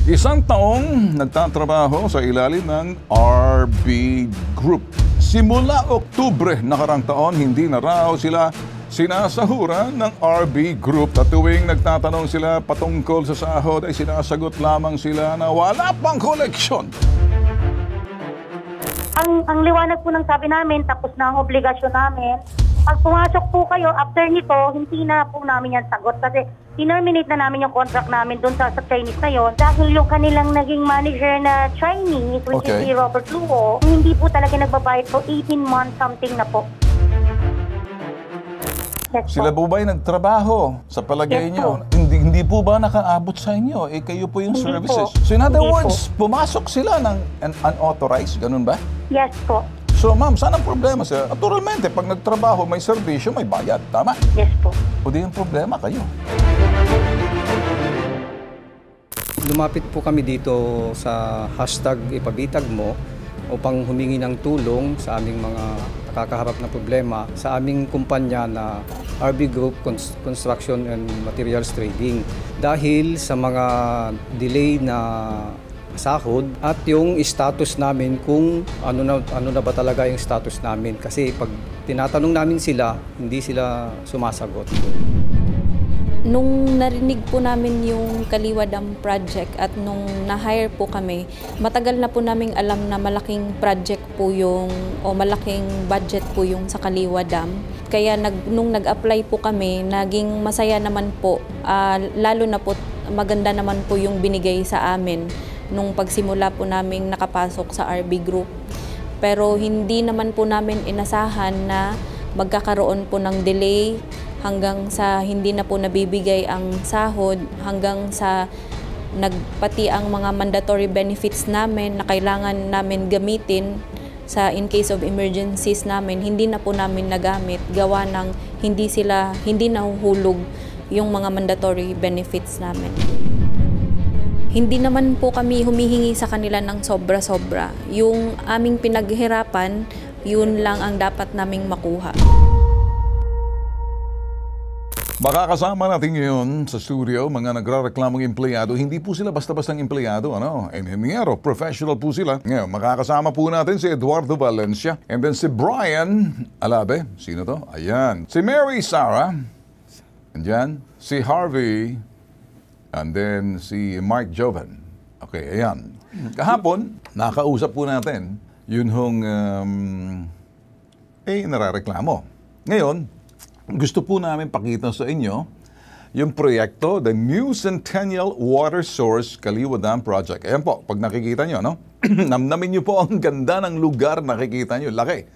Isang taong nagtatrabaho sa ilalim ng RB Group. Simula Oktubre nakarang taon, hindi na raw sila sinasahuran ng RB Group. At tuwing nagtatanong sila patungkol sa sahod ay sinasagot lamang sila na wala pang koleksyon. Ang liwanag po ng sabi namin, tapos na ang obligasyon namin. Pag pumasok po kayo, after nito, hindi na po namin yan sagot. Kasi terminate na namin yung contract namin doon sa Chinese na yon. Dahil yung kanilang naging manager na Chinese, which is si Robert Luo, hindi po talaga nagbabayad for 18 months something na po. Yes, Sila po ba ay nagtrabaho sa palagay niyo? Hindi po ba nakaabot sa inyo? Kayo po yung Hindi services. po. So in other Hindi words, pumasok sila ng unauthorized, ganun ba? Yes po. So ma'am, saan ang problema sir? Naturalmente, pag nagtrabaho, may serbisyo, may bayad. Tama? Yes po. O di yung problema kayo. Lumapit po kami dito sa hashtag ipabitag mo upang humingi ng tulong sa aming mga nakakaharap na problema sa aming kumpanya na RB Group Construction and Materials Trading. Dahil sa mga delay na sahod at yung status namin kung ano na ba talaga yung status namin. Kasi pag tinatanong namin sila, hindi sila sumasagot. Nung narinig po namin yung Kaliwa Dam project at nung na-hire po kami, matagal na po naming alam na malaking project po yung o malaking budget po yung sa Kaliwa Dam. Kaya nung nag-apply po kami, naging masaya naman po, lalo na po maganda naman po yung binigay sa amin nung pagsimula po naming nakapasok sa RB Group. Pero hindi naman po namin inasahan na magkakaroon po ng delay hanggang sa hindi na po nabibigay ang sahod, hanggang sa nagpati ang mga mandatory benefits namin na kailangan namin gamitin sa in case of emergencies namin, hindi na po namin nagamit gawa ng hindi nahuhulog yung mga mandatory benefits namin. Hindi naman po kami humihingi sa kanila ng sobra-sobra. Yung aming pinaghirapan, yun lang ang dapat naming makuha. Makakasama natin ngayon sa studio mga nagrareklamong empleyado. Hindi po sila basta-bastang empleyado, Engineero, professional po sila. Ngayon, makakasama po natin si Eduardo Valencia and then si Brian Alabe. Sino to? Ayan. Si Mary Sara. Andyan. Si Harvey. And then si Mark Jovan. Okay, ayan. Kahapon, nakausap po natin yun hong narareklamo. Ngayon, gusto po namin pakita sa inyo yung proyekto, the New Centennial Water Source Kaliwa Dam Project. Ayan po, pag nakikita nyo, namnamin nyo po ang ganda ng lugar, nakikita nyo, laki.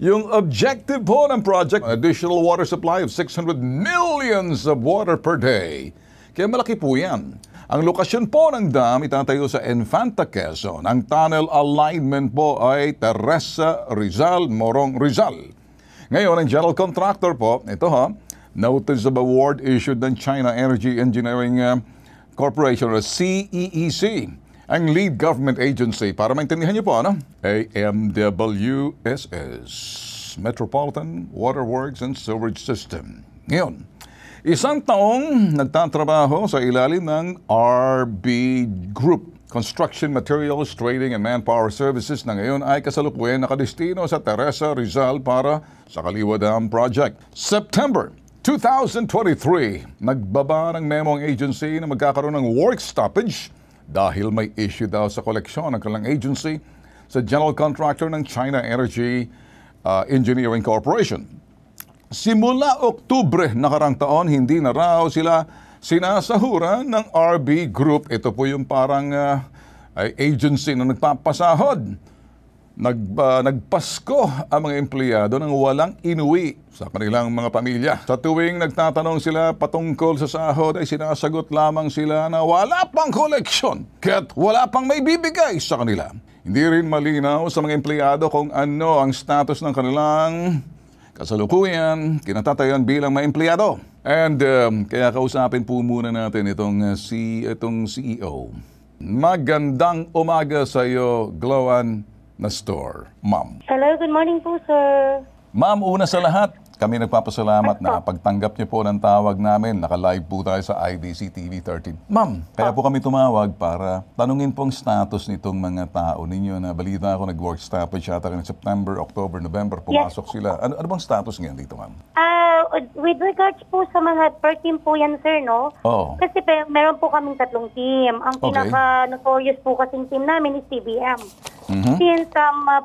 Yung objective po ng project, additional water supply of 600 millions of water per day. Kaya malaki po yan. Ang lokasyon po ng dam itatayo sa Infanta, Quezon. Ang tunnel alignment po ay Teresa Rizal, Morong Rizal. Ngayon, ang general contractor po, ito notice of award issued ng China Energy Engineering Corporation or CEEC. Ang lead government agency, para maintindihan niyo po, AMWSS, Metropolitan Waterworks and Sewerage System. Ngayon, isang taong nagtatrabaho sa ilalim ng RB Group, Construction Materials Trading and Manpower Services na ngayon ay kasalukuyan nakadestino sa Teresa Rizal para sa Kaliwa Dam Project. September 2023, nagbaba ng memo ang agency na magkakaroon ng work stoppage dahil may issue daw sa koleksyon ng kanilang agency sa general contractor ng China Energy Engineering Corporation. Simula Oktubre nakarang taon, hindi na raw sila sinasahuran ng RB Group. Ito po yung parang agency na nagpapasahod. Nagpasko ang mga empleyado nang walang inuwi sa kanilang mga pamilya. Sa tuwing nagtatanong sila patungkol sa sahod ay sinasagot lamang sila na wala pang koleksyon kaya't wala pang may bibigay sa kanila. Hindi rin malinaw sa mga empleyado kung ano ang status ng kanilang kasalukuyan, kinatatayan bilang mga empleyado. And kaya kausapin po muna natin itong CEO. Magandang umaga sa iyo, Gloan Nastor, ma'am. Hello, good morning po, sir. Ma'am, una sa lahat, Kami nagpapasalamat na pagtanggap niyo po ng tawag namin. Naka-live po tayo sa IDC TV 13. Ma'am, kaya po kami tumawag para tanungin po ang status nitong mga tao ninyo na balita ako nag-work stoppage yata ng September, October, November. Pumasok sila. Ano bang status ngayon dito, ma'am? With regards po sa mga per team po yan, sir, no? Oo. Kasi meron po kaming 3 team. Ang Okay. pinaka-notorious po kasing team namin is TBM. Mhm. Since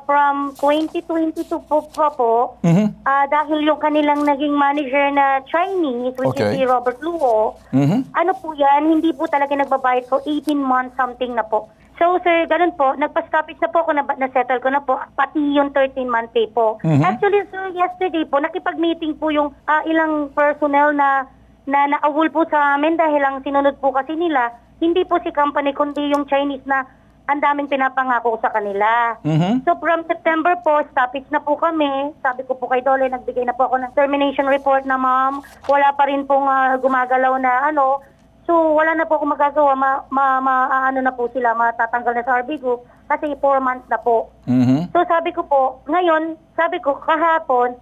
from 2022 po dahil yung kanilang naging manager na Chinese, which Okay. is si Robert Luo, ano po yan, hindi po talaga nagbabayad for 18 months something na po. So sir, ganun po, nagpa-stoppage na po ako, na-settle ko na po, pati yung 13-month pay po. Actually sir, yesterday po, nakipag-meeting po yung ilang personnel na naawol po sa amin dahil ang sinunod po kasi nila, hindi po si company kundi yung Chinese na ang daming pinapangako sa kanila. So from September po, stoppage na po kami. Sabi ko po kay Dole, nagbigay na po ako ng termination report na ma'am. Wala pa rin pong gumagalaw na ano. So wala na po akong magagawa. Ano na po sila, matatanggal na sa RB Group kasi 4 months na po. So sabi ko po, ngayon, sabi ko kahapon,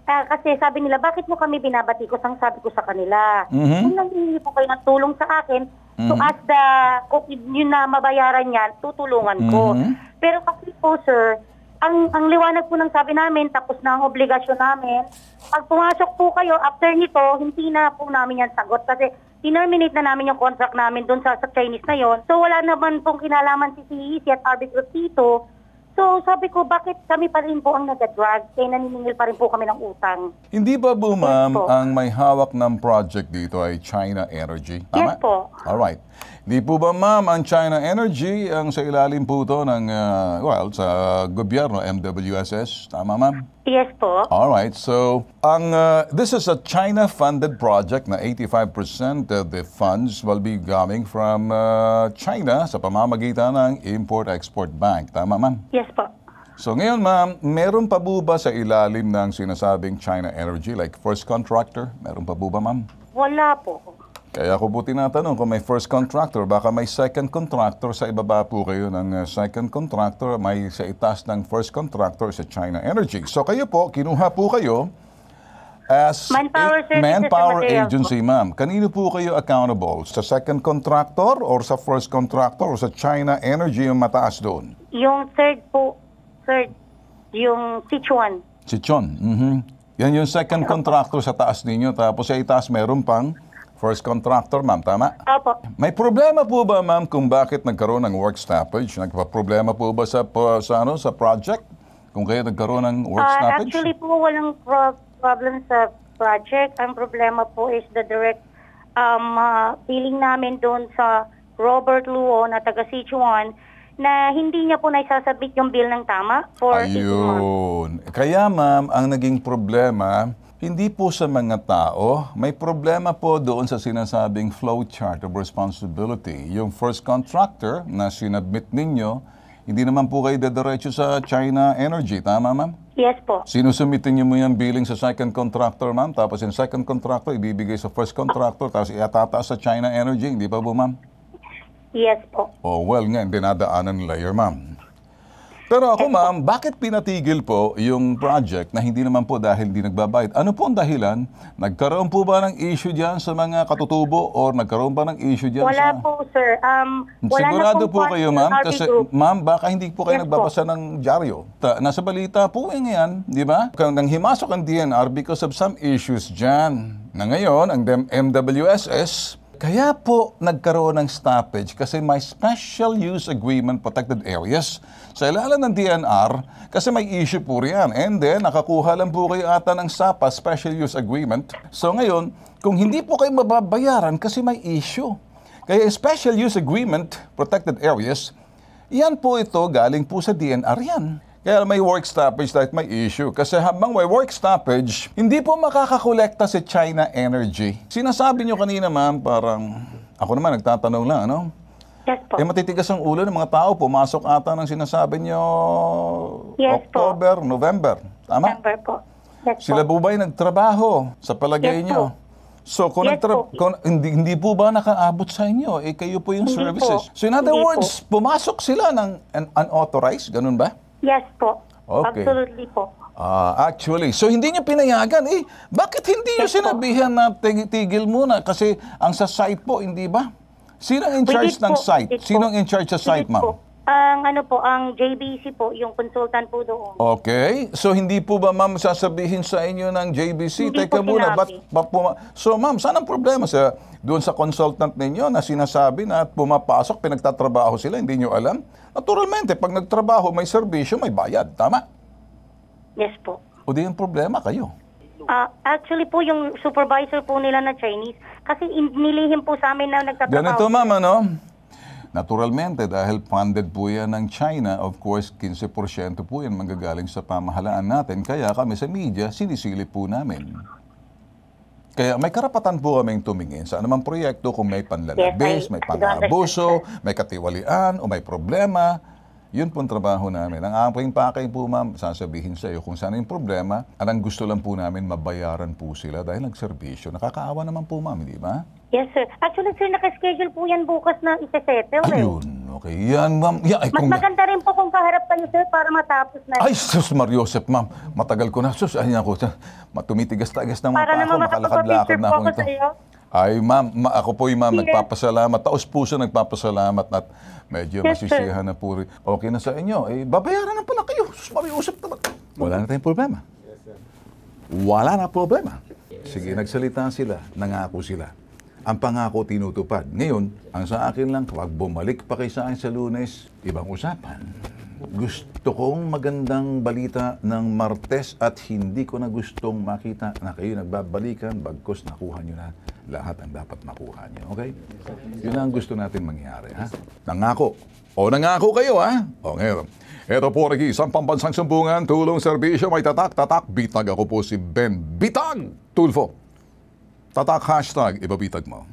kasi sabi nila, bakit mo kami binabatikos? Ang sabi ko sa kanila. Kung nangingi po kayo ng tulong sa akin, so as kung yun na mabayaran yan, tutulungan ko. Pero kasi po sir, ang liwanag po ng sabi namin, tapos na ang obligasyon namin, pag pumasok po kayo, after nito, hindi na po namin yan sagot kasi tinerminate na namin yung contract namin doon sa Chinese na yon. So wala naman pong kinalaman si CEC at RB Group dito. So sabi ko, bakit kami pa rin po ang nag-drag? Kaya naniningil pa rin po kami ng utang. Hindi ba po, ma'am, po. ang may hawak ng project dito ay China Energy? Tama? Yes po. Alright. Hindi po ba, ma'am, ang China Energy ang sa ilalim po ito ng, sa gobyerno, MWSS? Tama, ma'am? Yes po. Alright, so this is a China-funded project na 85% of the funds will be coming from China sa pamamagitan ng Import-Export Bank. Tama, ma'am? Yes po. So ngayon, ma'am, meron pa po ba sa ilalim ng sinasabing China Energy, like first contractor? Meron pa po ba, ma'am? Wala po. Kaya ako po tinatanong kung may first contractor, baka may second contractor, sa ibaba po kayo ng second contractor, may sa itaas ng first contractor sa China Energy. So kayo po, kinuha po kayo as Manpower services manpower and materials agency, ma'am. Kanino po kayo accountable? Sa second contractor or sa first contractor or sa China Energy yung mataas doon? Yung third po, yung Sichuan. Si Chon. Yan yung second contractor sa taas ninyo, tapos sa itaas meron pang first contractor, ma'am. Tama? Opo. May problema po ba, ma'am, kung bakit nagkaroon ng work stoppage? Nagpa-problema po ba sa project? Kung kayo nagkaroon ng work stoppage? Actually po, walang problem sa project. Ang problema po is the direct billing namin doon sa Robert Luo na taga Sichuan na hindi niya po naisasabit yung bill ng tama for 18 months. Ayun. Kaya, ma'am, ang naging problema, hindi po sa mga tao, may problema po doon sa sinasabing flowchart of responsibility. Yung first contractor na sinabmit ninyo, hindi naman po kayo dediretso sa China Energy. Tama, ma'am? Yes po. Sinusumitin niyo mo yung billing sa second contractor, ma'am, tapos yung second contractor ibibigay sa first contractor, tapos iatataas sa China Energy. Hindi pa po, ma'am? Yes po. Oh, well, nga, dinadaanan nila yun, ma'am. Pero ako, ma'am, bakit pinatigil po yung project na hindi naman po dahil hindi nagbabayad? Ano po ang dahilan? Nagkaroon po ba ng issue dyan sa mga katutubo or nagkaroon ba ng issue dyan Wala sa... po, sir. Wala Sigurado na po kayo, ma'am, RB kasi, Group. ma'am, baka hindi po kayo Yes nagbabasa ng dyaryo. Nasa balita po yan, di ba? Nang himasok ang DNR because of some issues dyan. Na ngayon, ang MWSS, kaya po nagkaroon ng stoppage kasi may special use agreement protected areas sa ilalim ng DNR kasi may issue po riyan. And then, nakakuha lang po kayo ata ng SAPA, special use agreement. So ngayon, kung hindi po kayo mababayaran kasi may issue. Kaya special use agreement protected areas, yan po ito galing po sa DNR yan. Kaya may work stoppage dahil may issue. Kasi habang may work stoppage, hindi po makakakolekta si China Energy. Sinasabi nyo kanina, ma'am, parang, ako naman nagtatanong lang, ano? Yes po. Matitigas ang ulo ng mga tao, pumasok ata ng sinasabi nyo Yes po. October, November. Tama? Number po. Yes Sila po. po ba'y nagtrabaho sa palagay Yes nyo? po. So, kung, Yes po. hindi po ba nakaabot sa inyo, kayo po yung Hindi services. po. So, in other Hindi words, pumasok sila ng unauthorized, ganun ba? Yes po. Okay. Absolutely po. Actually, so hindi niyo pinayagan eh. Bakit hindi niyo Yes po. sinabihan na tigil muna? Kasi ang sa site po, hindi ba? Sinong in charge We did ng po, site? we did po. Sinong in charge sa We site, did ma'am? po. Ang JBC po, yung consultant po doon. Okay. So hindi po ba ma'am sasabihin sa inyo ng JBC? Hindi Teka po muna, sinabi. So ma'am, saan ang problema doon sa consultant ninyo na sinasabi na at pumapasok, pinagtatrabaho sila, hindi nyo alam? Naturalmente, pag nagtrabaho, may serbisyo, may bayad. Tama? Yes po. O di yung problema kayo. Actually po, yung supervisor po nila na Chinese, kasi nilihim po sa amin na nagtatrabaho. Ganito ma'am, ano? Naturalmente, dahil funded po yan ng China, of course, 15% po yan manggagaling sa pamahalaan natin. Kaya kami sa media, sinisilip po namin. Kaya may karapatan po kaming tumingin sa anumang proyekto kung may panlalabis, Yes, may I do understand, pang-abuso, may katiwalian, o may problema. Yun po ang trabaho namin. Ang aking pakay po, ma'am, sasabihin sa iyo kung saan yung problema. Ang gusto lang po namin, mabayaran po sila dahil nagserbisyo. Nakakaawa naman po, ma'am, di ba? Yes, sir. Actually, sir, nakaschedule po yan bukas na isa-settle. Ayun, okay. Yan, ma'am. Yeah, ay, Mas kung... maganda rin po kung kaharap kayo, sir, para matapos na. Ay, sus, Mariosep, ma'am. Matagal ko na. Sus, ay ako. Tumitigas-tagas na mga Para pa ako. naman Makalakad-lakad makapag-picture na po ako ako ito. sa iyo. Ay, ma'am, ako po yung ma'am, Yes. nagpapasalamat. Taos puso nagpapasalamat at medyo Yes, sir. masisiyahan na po rin. Okay na sa inyo. Eh, babayaran na pala kayo. Sus, Mariosep naman. Wala na tayong problema. Wala na problema. Sige, nagsalita sila. Nangako sila. Ang pangako tinutupad. Ngayon, ang sa akin lang, kapag bumalik pa kayo sa akin sa Lunes, ibang usapan. Gusto kong magandang balita ng Martes at hindi ko na gustong makita na kayo nagbabalikan bagkos nakuha nyo na lahat ang dapat makuha nyo. Okay? Yun ang gusto natin mangyari. Ha? Nangako. O nangako kayo, ha? O ngayon. Ito po nag-iisang pambansang sumbungan, tulong serbisyo, may tatak, bitag. Ako po si Ben Bitag Tulfo. Tatak hashtag, ibabitag mo.